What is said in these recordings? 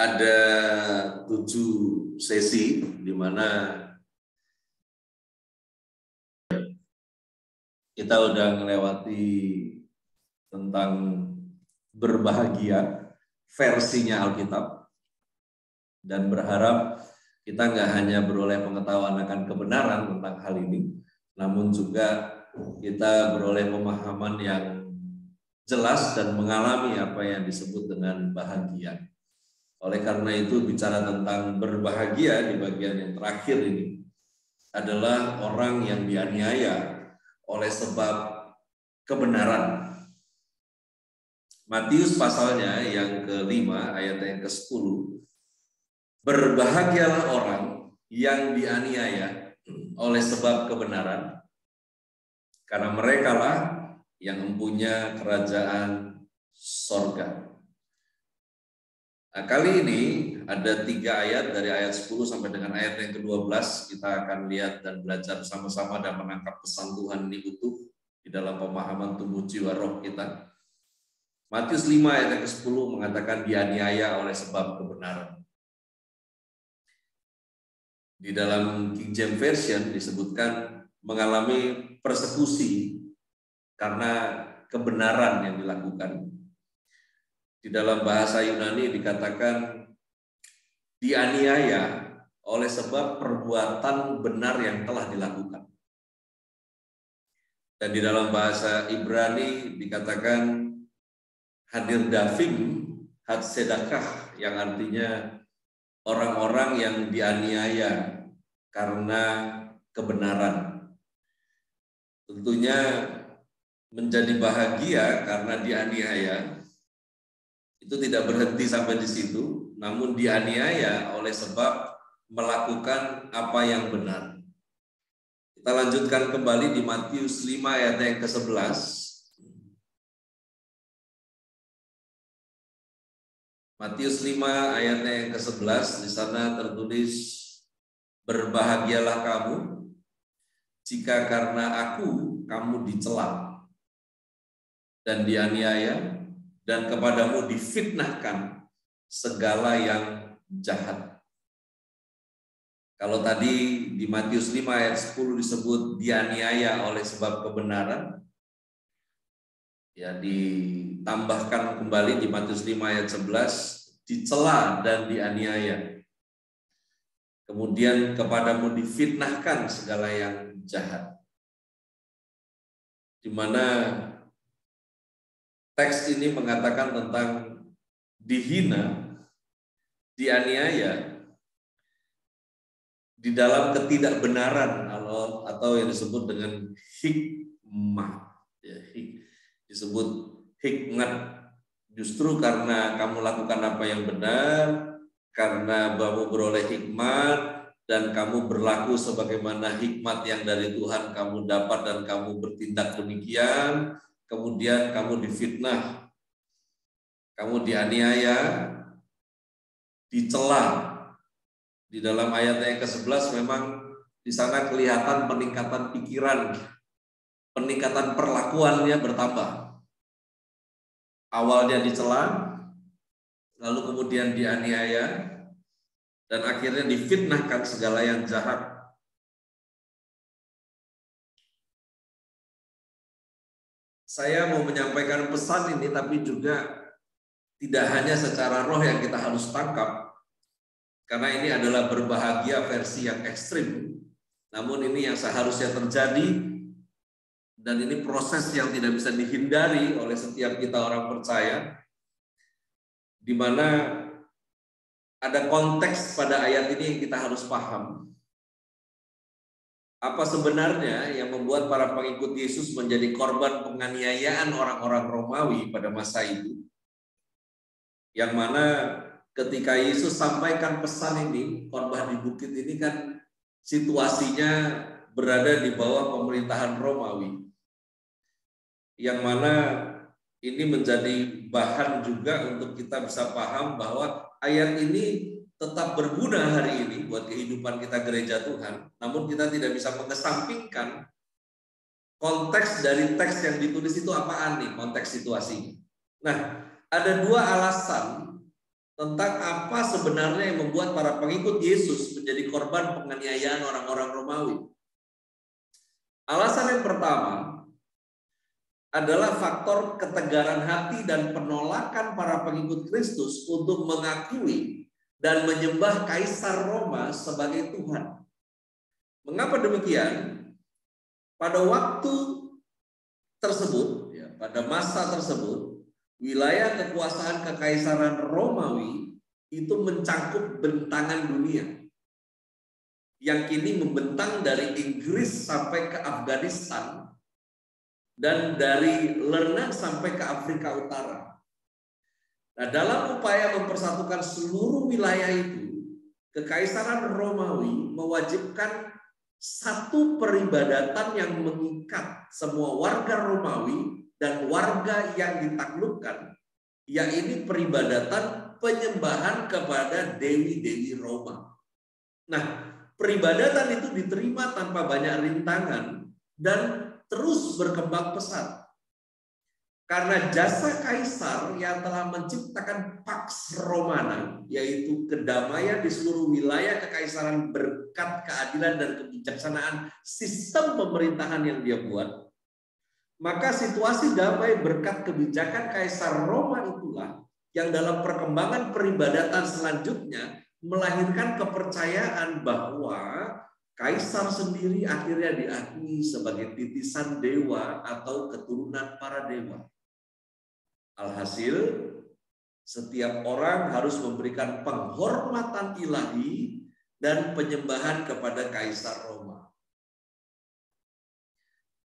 ada 7 sesi di mana kita udah melewati tentang berbahagia versinya Alkitab, dan berharap kita nggak hanya beroleh pengetahuan akan kebenaran tentang hal ini, namun juga kita beroleh pemahaman yang jelas dan mengalami apa yang disebut dengan bahagia. Oleh karena itu, bicara tentang berbahagia di bagian yang terakhir ini adalah orang yang dianiaya oleh sebab kebenaran. Matius pasalnya yang ke-5 ayat yang ke-10, berbahagialah orang yang dianiaya oleh sebab kebenaran, karena merekalah yang mempunyai kerajaan sorga. Nah, kali ini ada 3 ayat dari ayat 10 sampai dengan ayat yang ke-12. Kita akan lihat dan belajar bersama-sama dan menangkap pesan Tuhan ini utuh di dalam pemahaman tubuh jiwa roh kita. Matius 5 ayat yang ke-10 mengatakan dianiaya oleh sebab kebenaran. Di dalam King James Version disebutkan mengalami persekusi karena kebenaran yang dilakukan. Di dalam bahasa Yunani dikatakan dianiaya oleh sebab perbuatan benar yang telah dilakukan. Dan di dalam bahasa Ibrani dikatakan hadir davim hadsedakah, yang artinya orang-orang yang dianiaya karena kebenaran. Tentunya menjadi bahagia karena dianiaya itu tidak berhenti sampai di situ, namun dianiaya oleh sebab melakukan apa yang benar. Kita lanjutkan kembali di Matius 5 ayat yang ke-11. Matius 5 ayatnya yang ke-11, di sana tertulis, berbahagialah kamu jika karena aku kamu dicela dan dianiaya, dan kepadamu difitnahkan segala yang jahat. Kalau tadi di Matius 5 ayat 10 disebut dianiaya oleh sebab kebenaran, ya ditambahkan kembali di Matius 5 ayat 11, dicela dan dianiaya. Kemudian kepadamu difitnahkan segala yang jahat. Di mana teks ini mengatakan tentang dihina, dianiaya di dalam ketidakbenaran atau yang disebut dengan hikmah, ya, disebut hikmat. Justru karena kamu lakukan apa yang benar, karena kamu beroleh hikmat dan kamu berlaku sebagaimana hikmat yang dari Tuhan kamu dapat dan kamu bertindak demikian, kemudian kamu difitnah, kamu dianiaya, dicela. Di dalam ayat yang ke-11 memang di sana kelihatan peningkatan pikiran, peningkatan perlakuannya bertambah. Awalnya dicela, lalu kemudian dianiaya, dan akhirnya difitnahkan segala yang jahat. Saya mau menyampaikan pesan ini, tapi juga tidak hanya secara roh yang kita harus tangkap, karena ini adalah berbahagia versi yang ekstrim. Namun ini yang seharusnya terjadi, dan ini proses yang tidak bisa dihindari oleh setiap kita orang percaya, di mana ada konteks pada ayat ini yang kita harus paham. Apa sebenarnya yang membuat para pengikut Yesus menjadi korban penganiayaan orang-orang Romawi pada masa itu? Yang mana ketika Yesus sampaikan pesan ini, khotbah di bukit ini kan situasinya berada di bawah pemerintahan Romawi. Yang mana ini menjadi bahan juga untuk kita bisa paham bahwa ayat ini tetap berguna hari ini buat kehidupan kita gereja Tuhan. Namun kita tidak bisa mengesampingkan konteks dari teks yang ditulis itu apaan nih, konteks situasinya. Nah, ada 2 alasan tentang apa sebenarnya yang membuat para pengikut Yesus menjadi korban penganiayaan orang-orang Romawi. Alasan yang pertama adalah faktor ketegaran hati dan penolakan para pengikut Kristus untuk mengakui dan menyembah Kaisar Roma sebagai Tuhan. Mengapa demikian? Pada waktu tersebut, pada masa tersebut, wilayah kekuasaan Kekaisaran Romawi itu mencakup bentangan dunia yang kini membentang dari Inggris sampai ke Afghanistan dan dari Lerna sampai ke Afrika Utara. Nah, dalam upaya mempersatukan seluruh wilayah itu, Kekaisaran Romawi mewajibkan satu peribadatan yang mengikat semua warga Romawi dan warga yang ditaklukkan, yaitu peribadatan penyembahan kepada dewi-dewi Roma. Nah, peribadatan itu diterima tanpa banyak rintangan dan terus berkembang pesat. Karena jasa Kaisar yang telah menciptakan Pax Romana, yaitu kedamaian di seluruh wilayah kekaisaran berkat keadilan dan kebijaksanaan sistem pemerintahan yang dia buat, maka situasi damai berkat kebijakan Kaisar Roma itulah yang dalam perkembangan peribadatan selanjutnya melahirkan kepercayaan bahwa Kaisar sendiri akhirnya diakui sebagai titisan dewa atau keturunan para dewa. Alhasil, setiap orang harus memberikan penghormatan ilahi dan penyembahan kepada Kaisar Roma.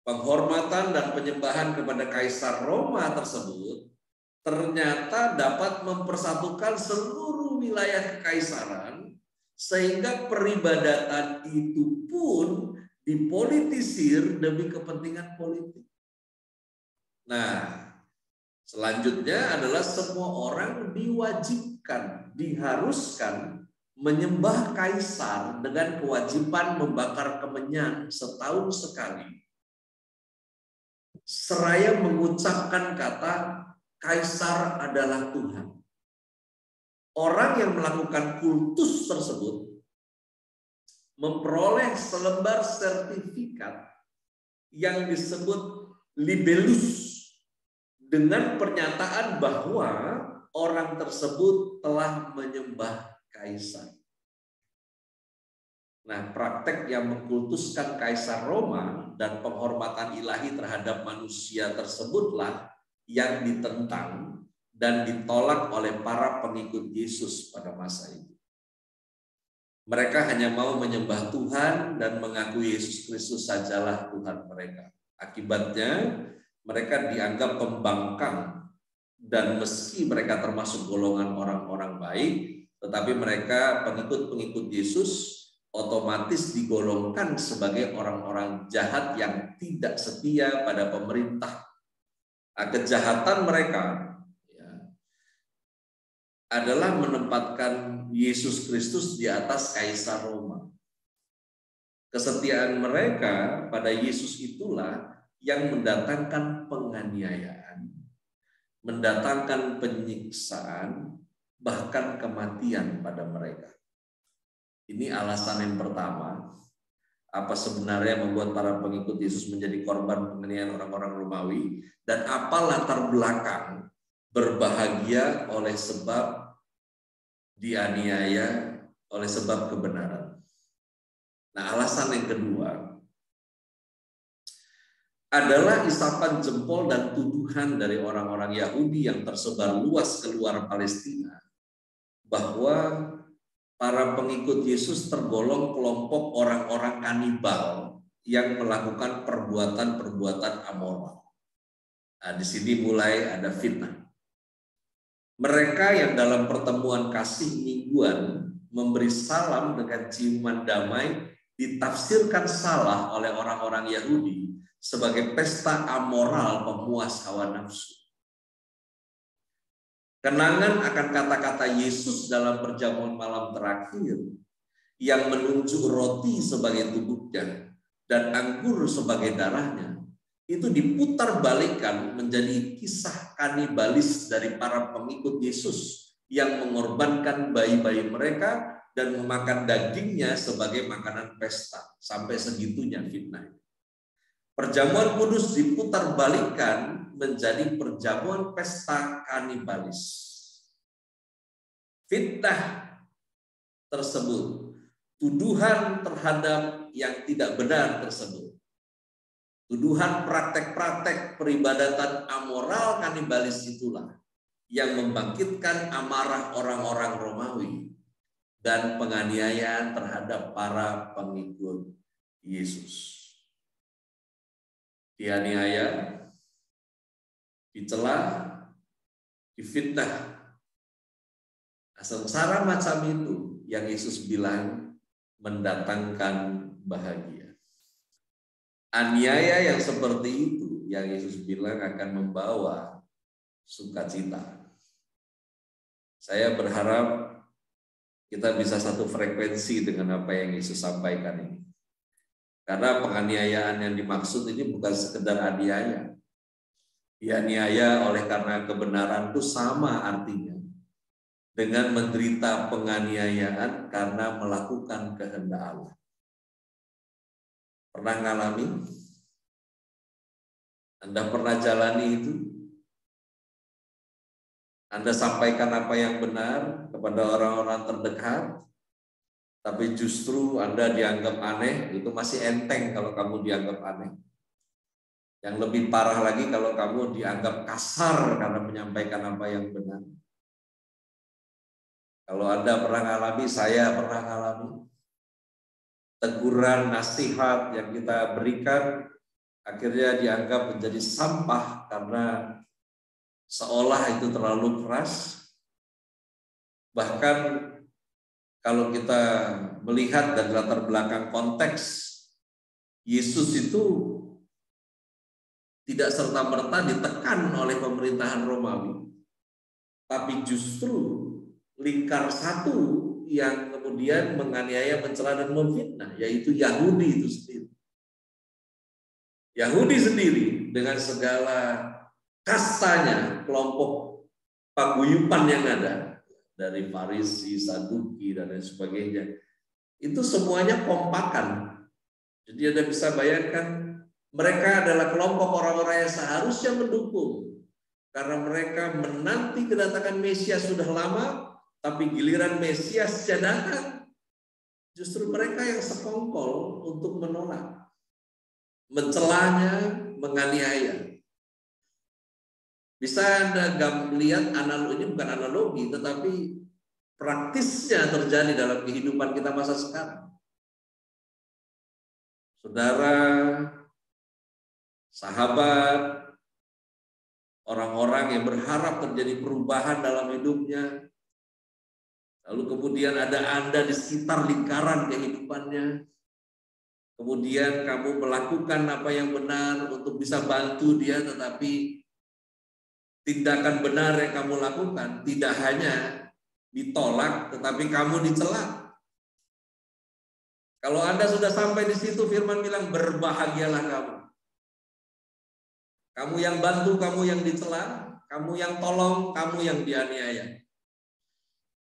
Penghormatan dan penyembahan kepada Kaisar Roma tersebut ternyata dapat mempersatukan seluruh wilayah kekaisaran, sehingga peribadatan itu pun dipolitisir demi kepentingan politik. Nah, selanjutnya adalah semua orang diwajibkan, diharuskan menyembah Kaisar dengan kewajiban membakar kemenyan setahun sekali, seraya mengucapkan kata Kaisar adalah Tuhan. Orang yang melakukan kultus tersebut memperoleh selembar sertifikat yang disebut libellus dengan pernyataan bahwa orang tersebut telah menyembah Kaisar. Nah, praktek yang mengkultuskan Kaisar Roma dan penghormatan ilahi terhadap manusia tersebutlah yang ditentang dan ditolak oleh para pengikut Yesus pada masa itu. Mereka hanya mau menyembah Tuhan dan mengakui Yesus Kristus sajalah Tuhan mereka. Akibatnya, mereka dianggap pembangkang, dan meski mereka termasuk golongan orang-orang baik, tetapi mereka pengikut-pengikut Yesus otomatis digolongkan sebagai orang-orang jahat yang tidak setia pada pemerintah. Kejahatan mereka adalah menempatkan Yesus Kristus di atas Kaisar Roma. Kesetiaan mereka pada Yesus itulah yang mendatangkan penganiayaan, mendatangkan penyiksaan, bahkan kematian pada mereka. Ini alasan yang pertama, apa sebenarnya membuat para pengikut Yesus menjadi korban penganiayaan orang-orang Romawi, dan apa latar belakang berbahagia oleh sebab dianiaya oleh sebab kebenaran. Nah, alasan yang kedua adalah isapan jempol dan tuduhan dari orang-orang Yahudi yang tersebar luas keluar Palestina bahwa para pengikut Yesus tergolong kelompok orang-orang kanibal yang melakukan perbuatan-perbuatan amoral. Nah, di sini mulai ada fitnah. Mereka yang dalam pertemuan kasih mingguan memberi salam dengan ciuman damai ditafsirkan salah oleh orang-orang Yahudi sebagai pesta amoral pemuas hawa nafsu. Kenangan akan kata-kata Yesus dalam perjamuan malam terakhir yang menunjuk roti sebagai tubuhnya dan anggur sebagai darahnya, itu diputar balikan menjadi kisah kanibalis dari para pengikut Yesus yang mengorbankan bayi-bayi mereka dan memakan dagingnya sebagai makanan pesta. Sampai segitunya fitnah. Perjamuan kudus diputarbalikkan menjadi perjamuan pesta kanibalis. Fitnah tersebut, tuduhan terhadap yang tidak benar tersebut, tuduhan praktek-praktek peribadatan amoral kanibalis itulah yang membangkitkan amarah orang-orang Romawi dan penganiayaan terhadap para pengikut Yesus. Dianiaya, dicela, difitnah. Sengsara macam itu yang Yesus bilang mendatangkan bahagia. Aniaya yang seperti itu yang Yesus bilang akan membawa sukacita. Saya berharap kita bisa satu frekuensi dengan apa yang Yesus sampaikan ini. Karena penganiayaan yang dimaksud ini bukan sekedar aniaya. Dianiaya oleh karena kebenaran itu sama artinya dengan menderita penganiayaan karena melakukan kehendak Allah. Pernah ngalami? Anda pernah jalani itu? Anda sampaikan apa yang benar kepada orang-orang terdekat, tapi justru Anda dianggap aneh, itu masih enteng kalau kamu dianggap aneh. Yang lebih parah lagi kalau kamu dianggap kasar karena menyampaikan apa yang benar. Kalau Anda pernah ngalami, saya pernah ngalami. Teguran, nasihat yang kita berikan akhirnya dianggap menjadi sampah karena seolah itu terlalu keras. Bahkan kalau kita melihat dari latar belakang konteks, Yesus itu tidak serta-merta ditekan oleh pemerintahan Romawi, tapi justru lingkar satu yang kemudian menganiaya, mencela dan memfitnah, yaitu Yahudi itu sendiri. Yahudi sendiri dengan segala kastanya, kelompok paguyuban yang ada, dari Farisi, Saduki, dan lain sebagainya, itu semuanya kompakan. Jadi Anda bisa bayangkan, mereka adalah kelompok orang-orang yang seharusnya mendukung, karena mereka menanti kedatangan Mesias sudah lama, tapi giliran Mesias datang, justru mereka yang sekongkol untuk menolak, mencelanya, menganiaya. Bisa Anda lihat analogi, ini bukan analogi, tetapi praktisnya terjadi dalam kehidupan kita masa sekarang. Saudara, sahabat, orang-orang yang berharap terjadi perubahan dalam hidupnya, lalu kemudian ada Anda di sekitar lingkaran kehidupannya, kemudian kamu melakukan apa yang benar untuk bisa bantu dia, tetapi tindakan benar yang kamu lakukan tidak hanya ditolak, tetapi kamu dicela. Kalau Anda sudah sampai di situ, firman bilang berbahagialah kamu. Kamu yang bantu, kamu yang dicela, kamu yang tolong, kamu yang dianiaya.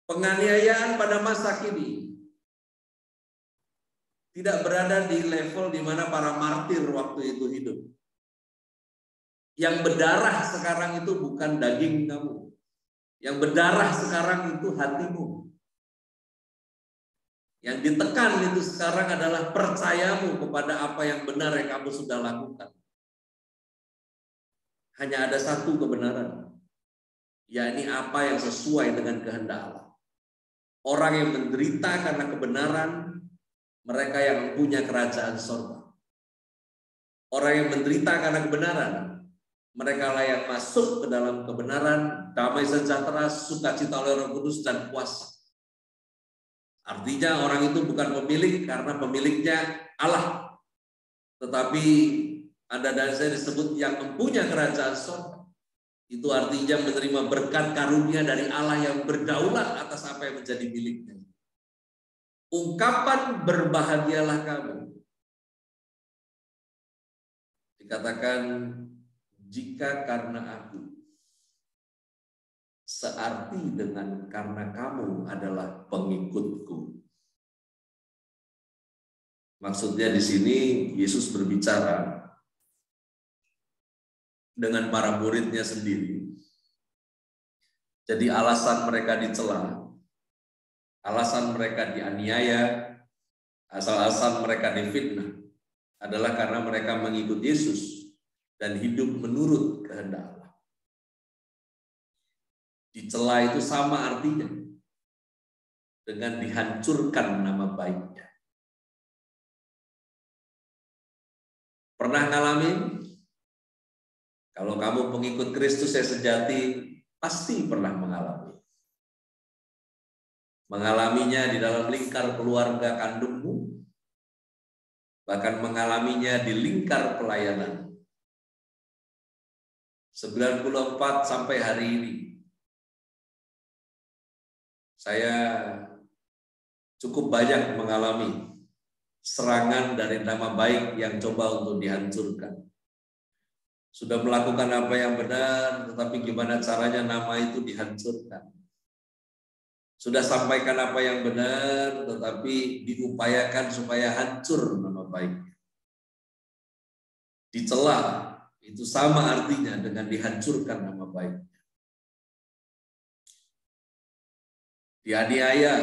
Penganiayaan pada masa kini tidak berada di level di mana para martir waktu itu hidup. Yang berdarah sekarang itu bukan daging kamu. Yang berdarah sekarang itu hatimu. Yang ditekan itu sekarang adalah percayamu kepada apa yang benar yang kamu sudah lakukan. Hanya ada satu kebenaran, yakni apa yang sesuai dengan kehendak Allah. Orang yang menderita karena kebenaran, mereka yang punya kerajaan surga. Orang yang menderita karena kebenaran, mereka lah yang masuk ke dalam kebenaran, damai sejahtera, sukacita oleh Roh Kudus dan kuasa. Artinya orang itu bukan pemilik karena pemiliknya Allah, tetapi ada dan saya disebut yang mempunyai kerajaan surga. Itu artinya menerima berkat karunia dari Allah yang berdaulat atas apa yang menjadi miliknya. Ungkapan berbahagialah kamu dikatakan jika karena aku searti dengan karena kamu adalah pengikutku. Maksudnya di sini Yesus berbicara dengan para muridnya sendiri. Jadi alasan mereka dicela, alasan mereka dianiaya, alasan mereka difitnah adalah karena mereka mengikut Yesus dan hidup menurut kehendak Allah. Dicela itu sama artinya dengan dihancurkan nama baiknya. Pernah ngalamin? Kalau kamu pengikut Kristus yang sejati, pasti pernah mengalami. Mengalaminya di dalam lingkar keluarga kandungmu, bahkan mengalaminya di lingkar pelayanan. 94 sampai hari ini, saya cukup banyak mengalami serangan dari nama baik yang coba untuk dihancurkan. Sudah melakukan apa yang benar, tetapi gimana caranya nama itu dihancurkan. Sudah sampaikan apa yang benar, tetapi diupayakan supaya hancur nama baiknya. Dicela, itu sama artinya dengan dihancurkan nama baiknya. Dianiaya,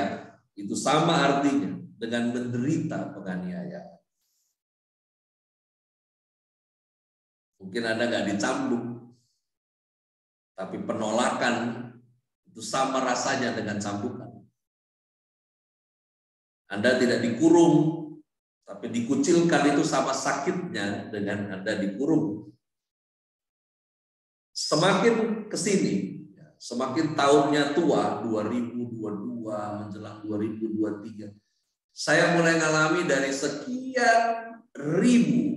itu sama artinya dengan menderita penganiayaan. Mungkin Anda nggak dicambuk, tapi penolakan itu sama rasanya dengan cambukan. Anda tidak dikurung, tapi dikucilkan itu sama sakitnya dengan Anda dikurung. Semakin kesini, semakin tahunnya tua, 2022 menjelang 2023, saya mulai ngalami dari sekian ribu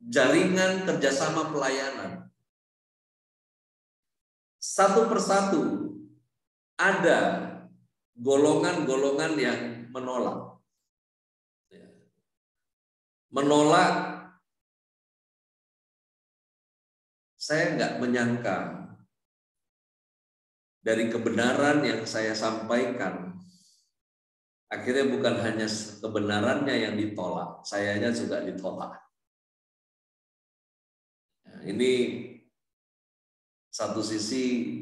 jaringan kerjasama pelayanan. Satu persatu ada golongan-golongan yang menolak. Menolak, saya nggak menyangka dari kebenaran yang saya sampaikan, akhirnya bukan hanya kebenarannya yang ditolak, sayanya juga ditolak. Nah, ini satu sisi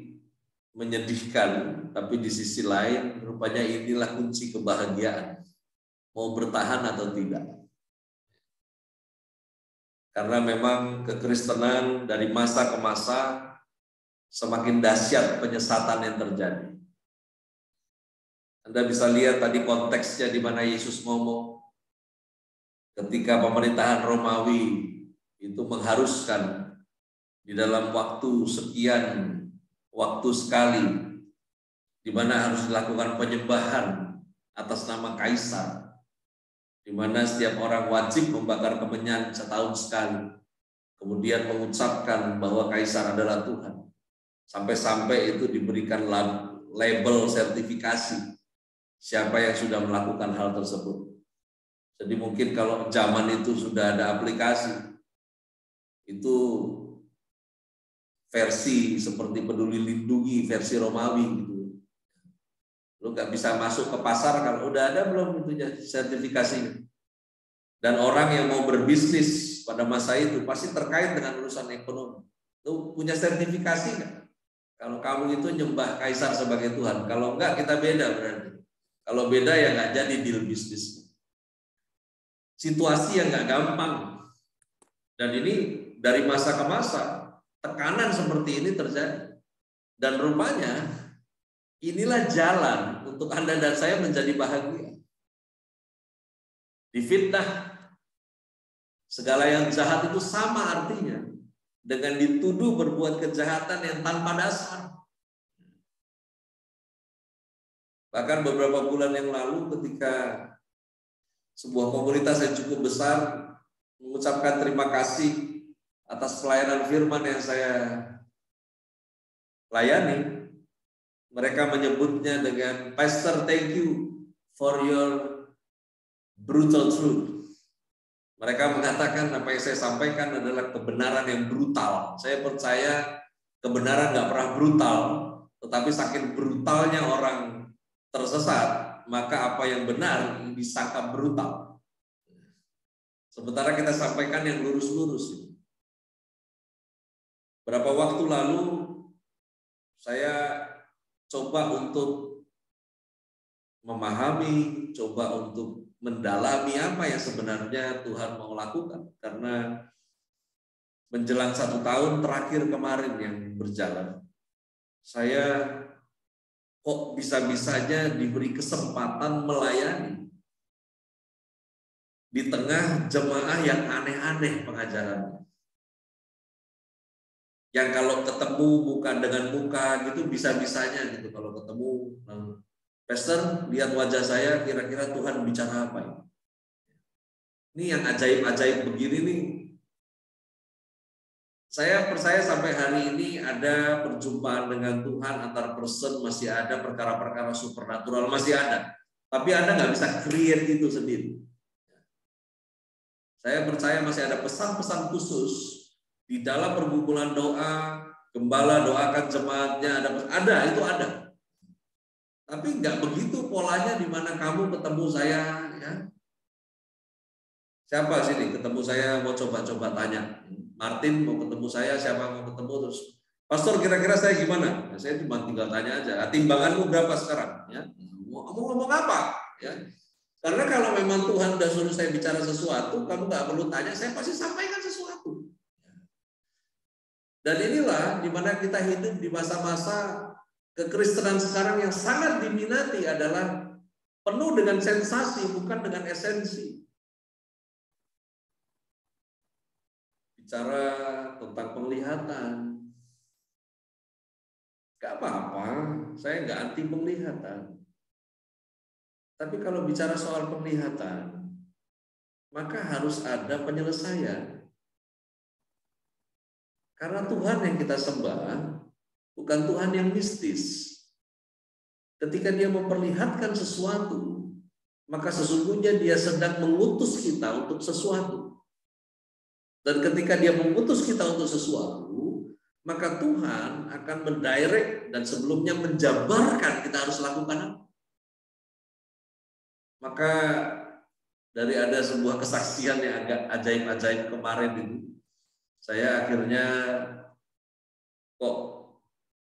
menyedihkan, tapi di sisi lain rupanya inilah kunci kebahagiaan, mau bertahan atau tidak. Karena memang kekristenan dari masa ke masa semakin dahsyat penyesatan yang terjadi. Anda bisa lihat tadi konteksnya di mana Yesus ngomong ketika pemerintahan Romawi itu mengharuskan di dalam waktu sekian, waktu sekali, di mana harus dilakukan penyembahan atas nama Kaisar, di mana setiap orang wajib membakar kemenyan setahun sekali, kemudian mengucapkan bahwa Kaisar adalah Tuhan. Sampai-sampai itu diberikan label sertifikasi siapa yang sudah melakukan hal tersebut. Jadi mungkin kalau zaman itu sudah ada aplikasi, itu versi seperti Peduli Lindungi, versi Romawi gitu. Lu nggak bisa masuk ke pasar kalau udah ada belum itu sertifikasinya. Dan orang yang mau berbisnis pada masa itu pasti terkait dengan urusan ekonomi. Lu punya sertifikasi nggak? Kalau kamu itu nyembah Kaisar sebagai Tuhan. Kalau enggak, kita beda berarti. Kalau beda ya nggak jadi deal bisnis. Situasi yang nggak gampang. Dan ini dari masa ke masa tekanan seperti ini terjadi. Dan rupanya inilah jalan untuk Anda dan saya menjadi bahagia. Difitnah, segala yang jahat itu sama artinya dengan dituduh berbuat kejahatan yang tanpa dasar. Bahkan beberapa bulan yang lalu ketika sebuah komunitas yang cukup besar mengucapkan terima kasih atas pelayanan firman yang saya layani, mereka menyebutnya dengan Pastor, thank you for your brutal truth. Mereka mengatakan apa yang saya sampaikan adalah kebenaran yang brutal. Saya percaya kebenaran nggak pernah brutal, Tetapi saking brutalnya orang tersesat, maka apa yang benar disangka brutal. Sementara kita sampaikan yang lurus-lurus. Berapa waktu lalu saya coba untuk memahami, coba untuk mendalami apa yang sebenarnya Tuhan mau lakukan. Karena menjelang 1 tahun terakhir kemarin yang berjalan, saya kok bisa-bisanya diberi kesempatan melayani di tengah jemaah yang aneh-aneh pengajarannya. Yang kalau ketemu muka dengan muka gitu bisa-bisanya gitu. Kalau ketemu, Pastor, lihat wajah saya, kira-kira Tuhan bicara apa ini? Ini yang ajaib-ajaib begini nih. Saya percaya sampai hari ini ada perjumpaan dengan Tuhan antar person, masih ada perkara-perkara supernatural, masih ada. Tapi Anda nggak bisa create itu sendiri. Saya percaya masih ada pesan-pesan khusus di dalam pergumulan doa, gembala doakan jemaatnya, itu ada. Tapi nggak begitu polanya di mana kamu ketemu saya, ya. Siapa sini ketemu saya mau coba-coba tanya. Martin mau ketemu saya, siapa mau ketemu terus. Pastor kira-kira saya gimana? Nah, saya cuma tinggal tanya aja. Timbanganmu berapa sekarang? Ya, mau ngomong apa? Ya. Karena kalau memang Tuhan sudah suruh saya bicara sesuatu, kamu nggak perlu tanya, saya pasti sampaikan sesuatu. Dan inilah di mana kita hidup di masa-masa kekristenan sekarang yang sangat diminati adalah penuh dengan sensasi, bukan dengan esensi. Bicara tentang penglihatan, gak apa-apa, saya nggak anti penglihatan. Tapi kalau bicara soal penglihatan, maka harus ada penyelesaian. Karena Tuhan yang kita sembah bukan Tuhan yang mistis. Ketika Dia memperlihatkan sesuatu, maka sesungguhnya Dia sedang mengutus kita untuk sesuatu. Dan ketika Dia mengutus kita untuk sesuatu, maka Tuhan akan mendirect dan sebelumnya menjabarkan kita harus lakukan apa. Maka dari ada sebuah kesaksian yang agak ajaib-ajaib kemarin itu, saya akhirnya kok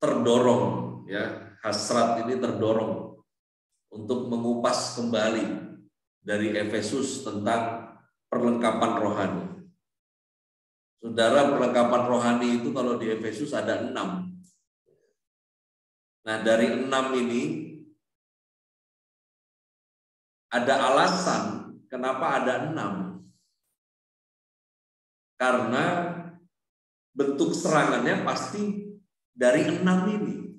terdorong, ya, hasrat ini terdorong untuk mengupas kembali dari Efesus tentang perlengkapan rohani. Saudara, perlengkapan rohani itu kalau di Efesus ada 6. Nah, dari 6 ini ada alasan kenapa ada 6. Karena bentuk serangannya pasti dari 6 ini.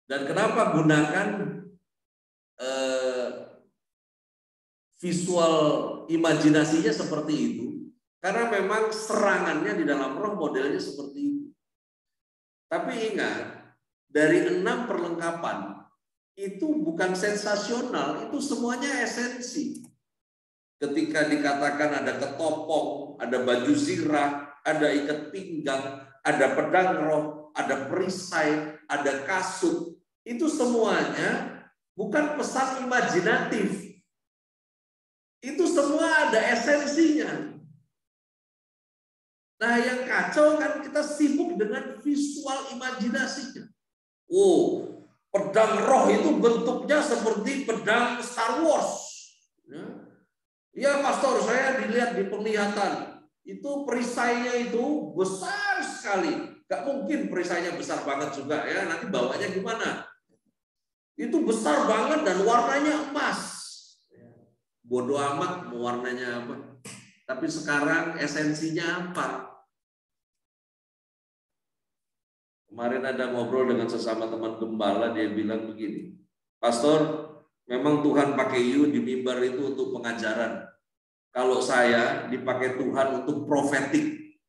Dan kenapa gunakan visual imajinasinya seperti itu? Karena memang serangannya di dalam roh modelnya seperti itu. Tapi ingat, dari 6 perlengkapan itu bukan sensasional, itu semuanya esensi. Ketika dikatakan ada ketopong, ada baju zirah, ada ikat pinggang, ada pedang roh, ada perisai, ada kasut, itu semuanya bukan pesan imajinatif. Itu semua ada esensinya. Nah, yang kacau kan kita sibuk dengan visual imajinasinya. Oh, pedang roh itu bentuknya seperti pedang Star Wars. Ya, pastor, saya dilihat di penglihatan. Itu perisainya itu besar sekali. Gak mungkin perisainya besar banget juga ya. Nanti bawanya gimana? Itu besar banget dan warnanya emas. Bodoh amat mau warnanya apa. Tapi sekarang esensinya apa? Kemarin ada ngobrol dengan sesama teman gembala, dia bilang begini, Pastor, memang Tuhan pakai you di mimbar itu untuk pengajaran. Kalau saya dipakai Tuhan untuk profetik.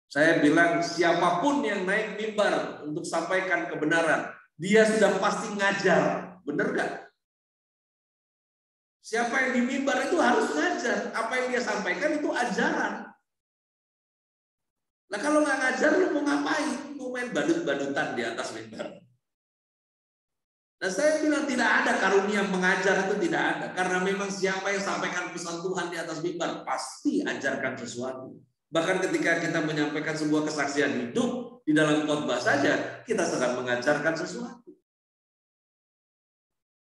Saya bilang siapapun yang naik mimbar untuk sampaikan kebenaran, dia sudah pasti ngajar. Benar gak? Siapa yang di mimbar itu harus ngajar. Apa yang dia sampaikan itu ajaran. Nah kalau nggak ngajar, lu mau ngapain? Mau main badut-badutan di atas mimbar? Nah saya bilang tidak ada karunia mengajar, itu tidak ada. Karena memang siapa yang sampaikan pesan Tuhan di atas mimbar pasti ajarkan sesuatu. Bahkan ketika kita menyampaikan sebuah kesaksian hidup di dalam khotbah saja, kita sedang mengajarkan sesuatu.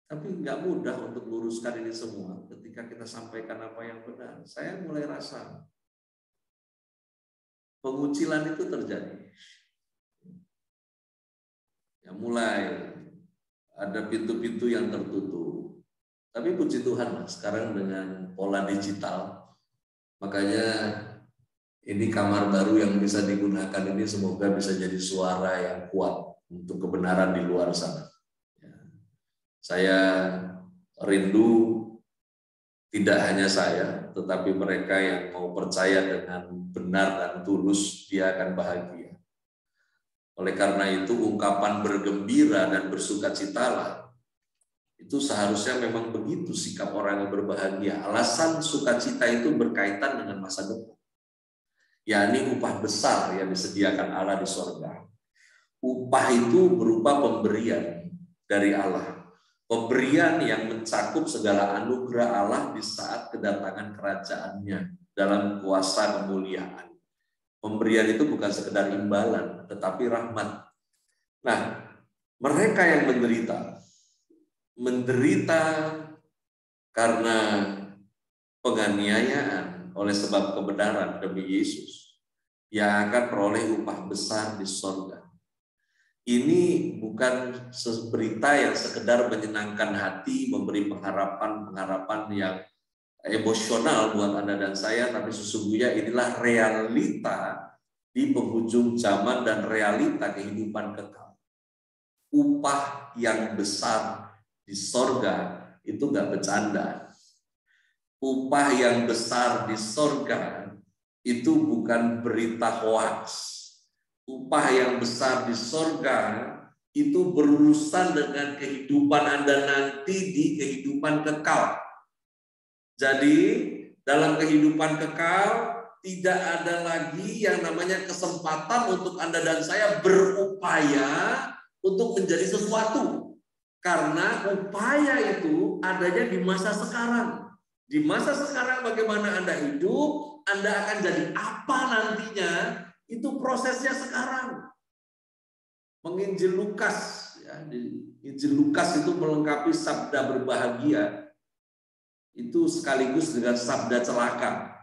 Tapi nggak mudah untuk luruskan ini semua ketika kita sampaikan apa yang benar. Saya mulai rasa pengucilan itu terjadi. Ya mulai ada pintu-pintu yang tertutup. Tapi puji Tuhan, sekarang dengan pola digital, makanya ini kamar baru yang bisa digunakan ini semoga bisa jadi suara yang kuat untuk kebenaran di luar sana. Saya rindu tidak hanya saya, tetapi mereka yang mau percaya dengan benar dan tulus, dia akan bahagia. Oleh karena itu, ungkapan bergembira dan bersukacitalah, itu seharusnya memang begitu sikap orang yang berbahagia. Alasan sukacita itu berkaitan dengan masa depan. Yakni upah besar yang disediakan Allah di sorga. Upah itu berupa pemberian dari Allah. Pemberian yang mencakup segala anugerah Allah di saat kedatangan kerajaannya dalam kuasa kemuliaan. Pemberian itu bukan sekedar imbalan, tetapi rahmat. Nah, mereka yang menderita karena penganiayaan oleh sebab kebenaran demi Yesus, yang akan peroleh upah besar di surga. Ini bukan berita yang sekedar menyenangkan hati, memberi pengharapan yang emosional buat Anda dan saya, tapi sesungguhnya inilah realita di penghujung zaman dan realita kehidupan kekal. Upah yang besar di sorga itu nggak bercanda. Upah yang besar di sorga itu bukan berita hoax. Upah yang besar di sorga itu berurusan dengan kehidupan Anda nanti di kehidupan kekal. Jadi dalam kehidupan kekal tidak ada lagi yang namanya kesempatan untuk Anda dan saya berupaya untuk menjadi sesuatu. Karena upaya itu adanya di masa sekarang. Di masa sekarang bagaimana Anda hidup, Anda akan jadi apa nantinya, itu prosesnya sekarang. Menginjil Lukas, ya, di Injil Lukas itu melengkapi sabda berbahagia. Itu sekaligus dengan sabda celaka.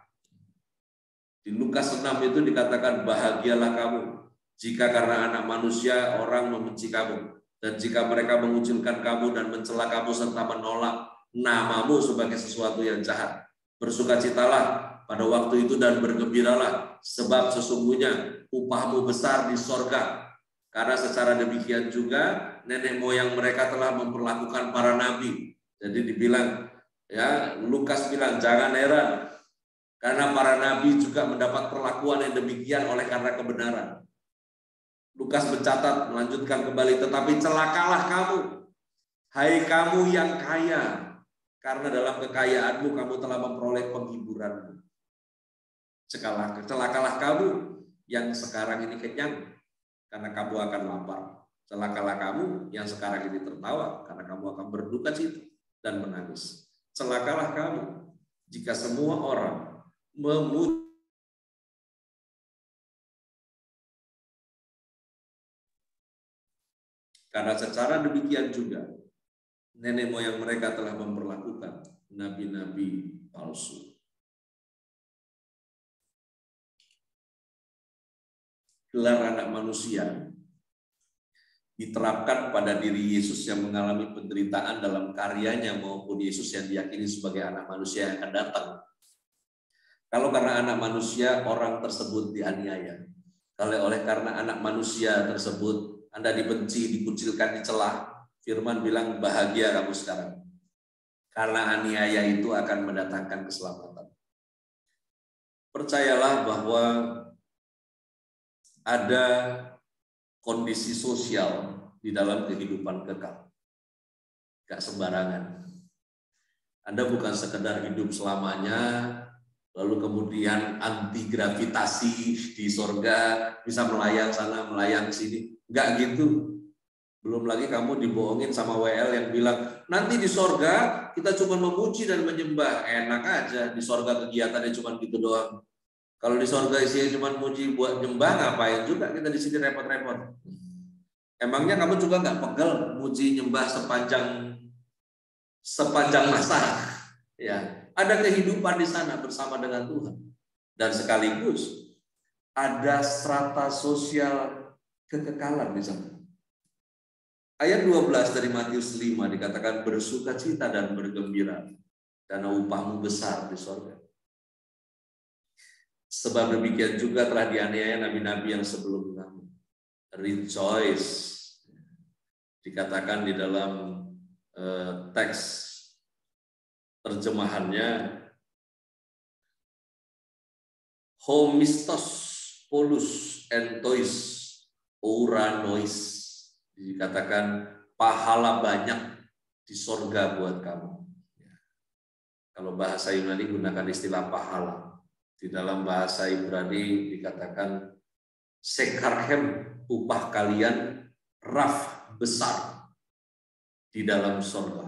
Di Lukas 6 itu dikatakan, bahagialah kamu jika karena anak manusia orang membenci kamu, dan jika mereka mengucilkan kamu dan mencela kamu serta menolak namamu sebagai sesuatu yang jahat. Bersukacitalah pada waktu itu dan bergembiralah, sebab sesungguhnya upahmu besar di sorga. Karena secara demikian juga nenek moyang mereka telah memperlakukan para nabi. Jadi dibilang, ya, Lukas bilang jangan heran karena para nabi juga mendapat perlakuan yang demikian oleh karena kebenaran. Lukas mencatat, melanjutkan kembali, tetapi celakalah kamu, hai kamu yang kaya, karena dalam kekayaanmu kamu telah memperoleh penghiburanmu. Celakalah kamu yang sekarang ini kenyang, karena kamu akan lapar. Celakalah kamu yang sekarang ini tertawa, karena kamu akan berduka cita dan menangis. Celakalah kamu jika semua orang memuji. Karena secara demikian juga nenek moyang mereka telah memperlakukan nabi-nabi palsu. Gelar anak manusia diterapkan pada diri Yesus yang mengalami penderitaan dalam karyanya maupun Yesus yang diyakini sebagai anak manusia yang akan datang. Kalau karena anak manusia orang tersebut dianiaya, kalau oleh karena anak manusia tersebut Anda dibenci, dikucilkan, dicela, Firman bilang bahagia kamu sekarang. Karena aniaya itu akan mendatangkan keselamatan. Percayalah bahwa ada kondisi sosial di dalam kehidupan kekal. Gak sembarangan. Anda bukan sekedar hidup selamanya lalu kemudian anti gravitasi di sorga, bisa melayang sana, melayang sini. Enggak gitu. Belum lagi kamu dibohongin sama WL yang bilang, nanti di sorga kita cuma memuji dan menyembah. Enak aja, di sorga kegiatannya cuma gitu doang. Kalau di sorga isinya cuma muji buat nyembah, ngapain juga kita di sini repot-repot. Emangnya kamu juga nggak pegel muji nyembah sepanjang masa? Ya, ada kehidupan di sana bersama dengan Tuhan. Dan sekaligus ada strata sosial kekekalan di sana. Ayat 12 dari Matius 5 dikatakan bersukacita dan bergembira karena upahmu besar di sorga. Sebab demikian juga telah dianiaya nabi-nabi yang sebelum kamu. Rejoice. Dikatakan di dalam teks terjemahannya homistos polus entois uranois, dikatakan pahala banyak di sorga buat kamu. Kalau bahasa Yunani gunakan istilah pahala, di dalam bahasa Ibrani dikatakan sekarhem, upah kalian raf, besar di dalam sorga.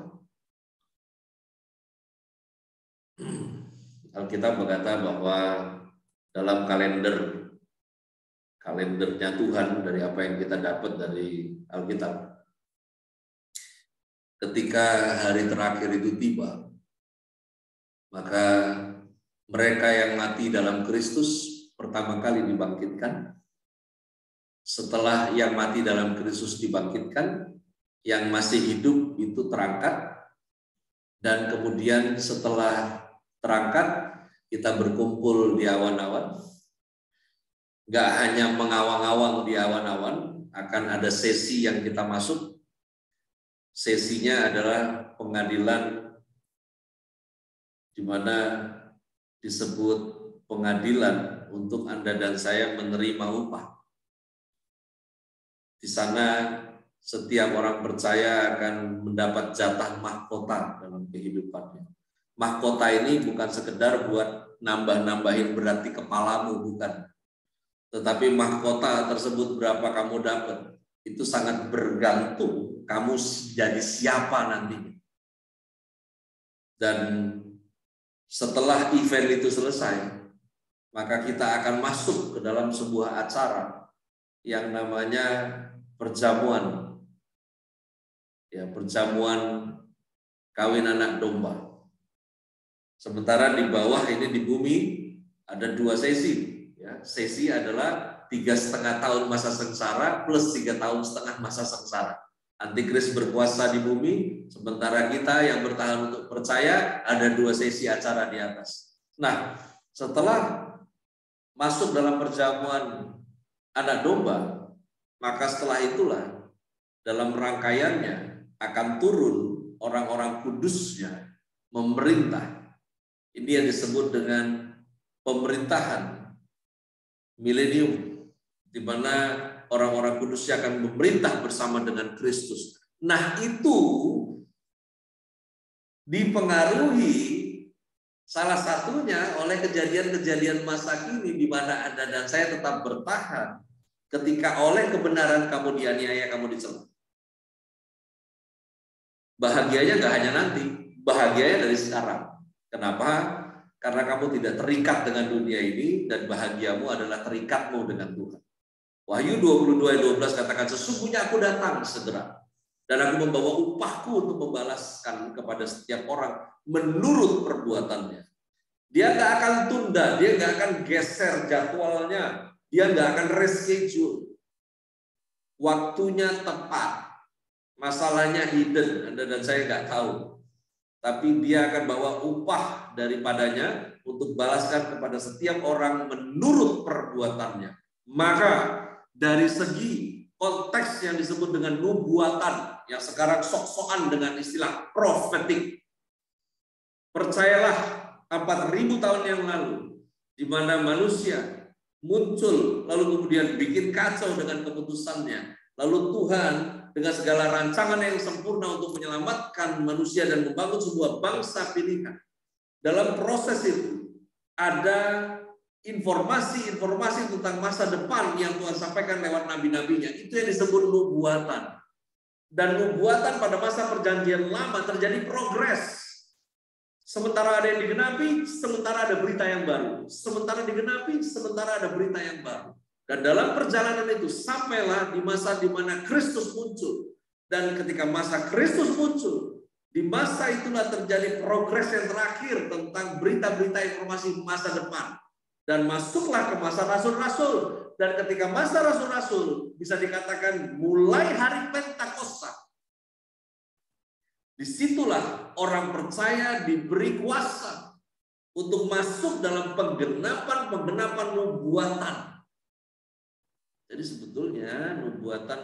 Alkitab berkata bahwa dalam kalendernya Tuhan, dari apa yang kita dapat dari Alkitab, ketika hari terakhir itu tiba, maka mereka yang mati dalam Kristus pertama kali dibangkitkan. Setelah yang mati dalam Kristus dibangkitkan, yang masih hidup itu terangkat, dan kemudian setelah terangkat kita berkumpul di awan-awan. Nggak hanya mengawang-awang di awan-awan, akan ada sesi yang kita masuk. Sesinya adalah pengadilan, di mana disebut pengadilan untuk Anda dan saya menerima upah. Di sana setiap orang percaya akan mendapat jatah mahkota dalam kehidupannya. Mahkota ini bukan sekedar buat nambah-nambahin berat di kepalamu, bukan. Tetapi mahkota tersebut berapa kamu dapat, itu sangat bergantung kamu jadi siapa nantinya. Dan setelah event itu selesai, maka kita akan masuk ke dalam sebuah acara yang namanya perjamuan. Ya, perjamuan kawin anak domba. Sementara di bawah ini di bumi ada 2 sesi. Ya, sesi adalah 3,5 tahun masa sengsara plus 3,5 tahun masa sengsara. Antikris berkuasa di bumi, sementara kita yang bertahan untuk percaya ada 2 sesi acara di atas. Nah, setelah masuk dalam perjamuan anak domba, maka setelah itulah dalam rangkaiannya akan turun orang-orang kudusnya memerintah. Ini yang disebut dengan pemerintahan milenium, di mana orang-orang kudusnya akan memerintah bersama dengan Kristus. Nah, itu dipengaruhi salah satunya oleh kejadian-kejadian masa kini, di mana Anda dan saya tetap bertahan ketika oleh kebenaran kamu dianiaya, kamu dicela. Bahagianya nggak hanya nanti, bahagianya dari sekarang. Kenapa? Karena kamu tidak terikat dengan dunia ini, dan bahagiamu adalah terikatmu dengan Tuhan. Wahyu 22 ayat 12 katakan, sesungguhnya aku datang segera, dan aku membawa upahku untuk membalaskan kepada setiap orang menurut perbuatannya. Dia nggak akan tunda, dia nggak akan geser jadwalnya, dia nggak akan reschedule. Waktunya tepat. Masalahnya hidden, Anda dan saya nggak tahu. Tapi dia akan bawa upah daripadanya untuk balaskan kepada setiap orang menurut perbuatannya. Maka dari segi konteks yang disebut dengan nubuatan, yang sekarang sok-sokan dengan istilah profetik, percayalah 4.000 tahun yang lalu, di mana manusia muncul lalu kemudian bikin kacau dengan keputusannya, lalu Tuhan dengan segala rancangan yang sempurna untuk menyelamatkan manusia dan membangun sebuah bangsa pilihan. Dalam proses itu, ada informasi-informasi tentang masa depan yang Tuhan sampaikan lewat nabi-nabinya. Itu yang disebut nubuatan. Dan nubuatan pada masa perjanjian lama terjadi progres. Sementara ada yang digenapi, sementara ada berita yang baru. Sementara digenapi, sementara ada berita yang baru. Dan dalam perjalanan itu sampailah di masa di mana Kristus muncul. Dan ketika masa Kristus muncul, di masa itulah terjadi progres yang terakhir tentang berita-berita informasi masa depan. Dan masuklah ke masa rasul-rasul. Dan ketika masa rasul-rasul bisa dikatakan mulai hari Pentakosta. Disitulah orang percaya diberi kuasa untuk masuk dalam penggenapan nubuatan. Jadi sebetulnya nubuatan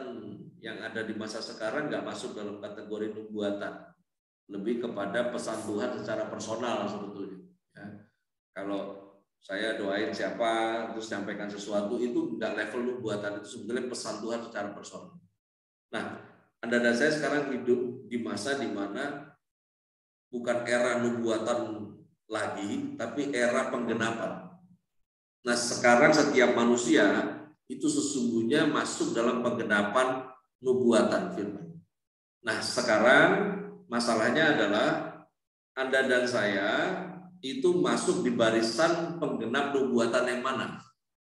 yang ada di masa sekarang nggak masuk dalam kategori nubuatan, lebih kepada pesan Tuhan secara personal sebetulnya. Ya. Kalau saya doain siapa terus sampaikan sesuatu itu nggak level nubuatan, itu sebetulnya pesan Tuhan secara personal. Nah, Anda dan saya sekarang hidup di masa di mana bukan era nubuatan lagi, tapi era penggenapan. Nah, sekarang setiap manusia itu sesungguhnya masuk dalam penggenapan nubuatan firman. Nah, sekarang masalahnya adalah Anda dan saya itu masuk di barisan penggenap nubuatan yang mana?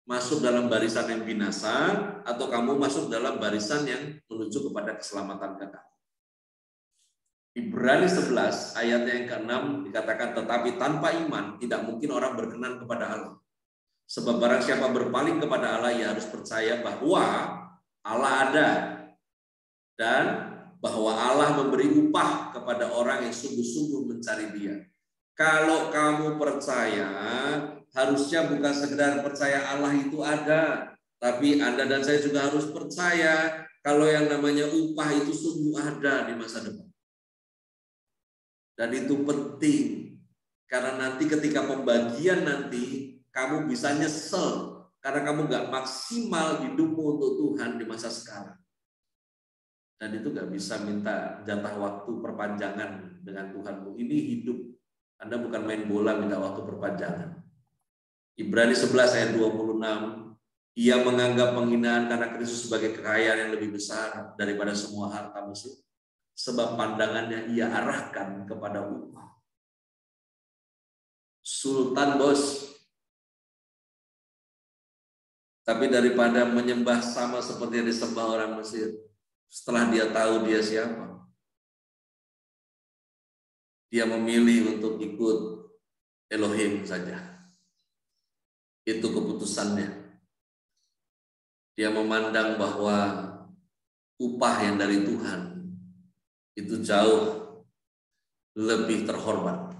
Masuk dalam barisan yang binasa atau kamu masuk dalam barisan yang menuju kepada keselamatan kekal. Ibrani 11 ayatnya yang ke-6 dikatakan, tetapi tanpa iman tidak mungkin orang berkenan kepada Allah. Sebab barang siapa berpaling kepada Allah, ia harus percaya bahwa Allah ada dan bahwa Allah memberi upah kepada orang yang sungguh-sungguh mencari Dia. Kalau kamu percaya, harusnya bukan sekedar percaya Allah itu ada, tapi Anda dan saya juga harus percaya kalau yang namanya upah itu sungguh ada di masa depan. Dan itu penting, karena nanti ketika pembagian nanti, kamu bisa nyesel, karena kamu nggak maksimal hidupmu untuk Tuhan di masa sekarang. Dan itu nggak bisa minta jatah waktu perpanjangan dengan Tuhanmu. Ini hidup. Anda bukan main bola minta waktu perpanjangan. Ibrani 11 ayat 26, ia menganggap penghinaan karena Kristus sebagai kekayaan yang lebih besar daripada semua harta Mesir. Sebab pandangannya ia arahkan kepada upah. Sultan bos. Tapi daripada menyembah sama seperti yang disembah orang Mesir, setelah dia tahu dia siapa, dia memilih untuk ikut Elohim saja. Itu keputusannya. Dia memandang bahwa upah yang dari Tuhan itu jauh lebih terhormat.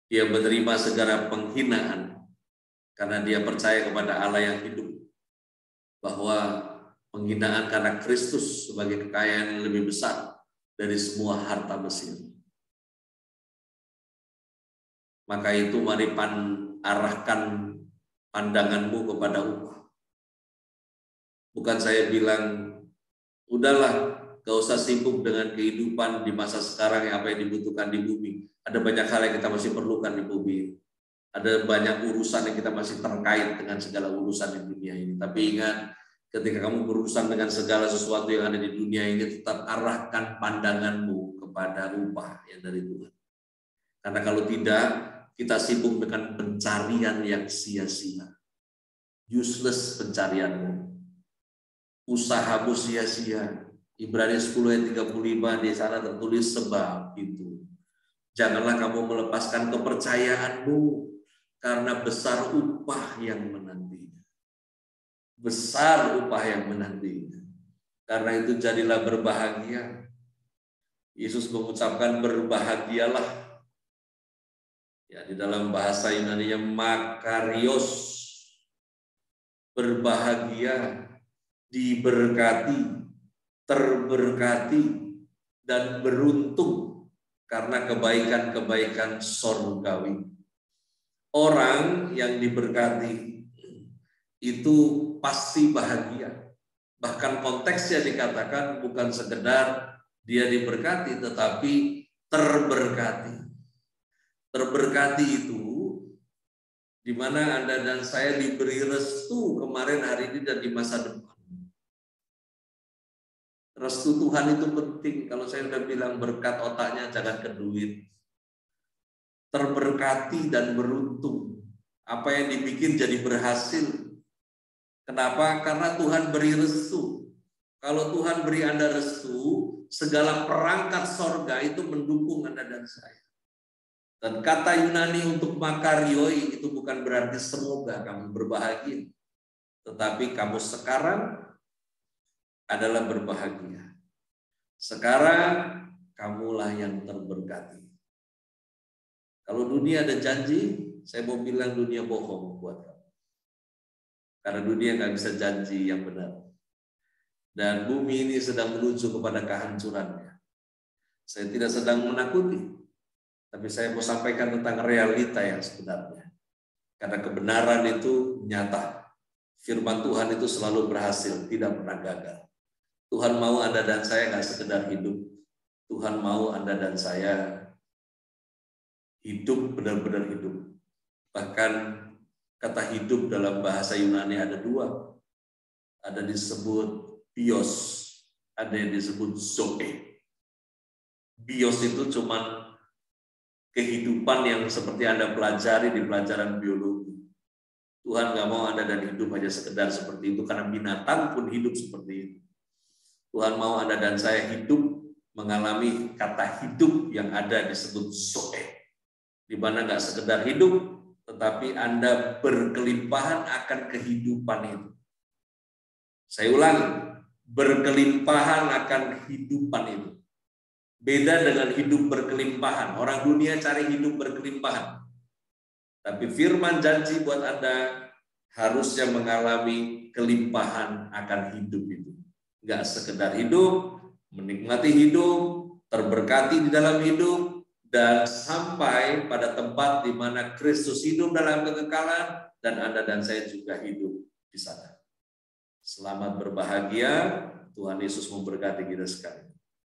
Dia menerima segala penghinaan karena dia percaya kepada Allah yang hidup, bahwa penghinaan karena Kristus sebagai kekayaan yang lebih besar dari semua harta Mesir. Maka itu mari arahkan pandanganmu kepada upah. Bukan saya bilang, udahlah, gak usah sibuk dengan kehidupan di masa sekarang yang apa yang dibutuhkan di bumi. Ada banyak hal yang kita masih perlukan di bumi. Ada banyak urusan yang kita masih terkait dengan segala urusan di dunia ini. Tapi ingat, ketika kamu berurusan dengan segala sesuatu yang ada di dunia ini, tetap arahkan pandanganmu kepada upah yang dari Tuhan. Karena kalau tidak, kita sibuk dengan pencarian yang sia-sia. Useless pencarianmu. Usahamu sia-sia. Ibrani 10 ayat 35 di sana tertulis, sebab itu janganlah kamu melepaskan kepercayaanmu, karena besar upah yang menantinya. Besar upah yang menantinya. Karena itu jadilah berbahagia. Yesus mengucapkan berbahagialah. Ya, di dalam bahasa Yunani-nya makarios. Berbahagia, diberkati, terberkati, dan beruntung karena kebaikan-kebaikan surgawi. Orang yang diberkati itu pasti bahagia. Bahkan konteksnya dikatakan bukan sekedar dia diberkati, tetapi terberkati. Terberkati itu di mana Anda dan saya diberi restu kemarin, hari ini, dan di masa depan. Restu Tuhan itu penting. Kalau saya udah bilang berkat otaknya jangan ke duit. Terberkati dan beruntung. Apa yang dibikin jadi berhasil. Kenapa? Karena Tuhan beri restu. Kalau Tuhan beri Anda restu, segala perangkat sorga itu mendukung Anda dan saya. Dan kata Yunani untuk makarioi itu bukan berarti semoga kamu berbahagia. Tetapi kamu sekarang adalah berbahagia. Sekarang kamulah yang terberkati. Kalau dunia ada janji, saya mau bilang dunia bohong buat kamu. Karena dunia nggak bisa janji yang benar. Dan bumi ini sedang menuju kepada kehancurannya. Saya tidak sedang menakuti, tapi saya mau sampaikan tentang realita yang sebenarnya. Karena kebenaran itu nyata. Firman Tuhan itu selalu berhasil, tidak pernah gagal. Tuhan mau Anda dan saya nggak sekedar hidup. Tuhan mau Anda dan saya hidup, benar-benar hidup. Bahkan kata hidup dalam bahasa Yunani ada dua. Ada disebut bios, ada yang disebut zoe. Bios itu cuma kehidupan yang seperti Anda pelajari di pelajaran biologi. Tuhan nggak mau Anda dan hidup hanya sekedar seperti itu, karena binatang pun hidup seperti itu. Tuhan mau Anda dan saya hidup mengalami kata hidup yang ada disebut zoe, di mana nggak sekedar hidup, tetapi Anda berkelimpahan akan kehidupan itu. Saya ulangi, berkelimpahan akan kehidupan itu. Beda dengan hidup berkelimpahan. Orang dunia cari hidup berkelimpahan. Tapi firman janji buat Anda harusnya mengalami kelimpahan akan hidup itu. Nggak sekedar hidup, menikmati hidup, terberkati di dalam hidup, dan sampai pada tempat di mana Kristus hidup dalam kekekalan, dan Anda dan saya juga hidup di sana. Selamat berbahagia, Tuhan Yesus memberkati kita sekalian.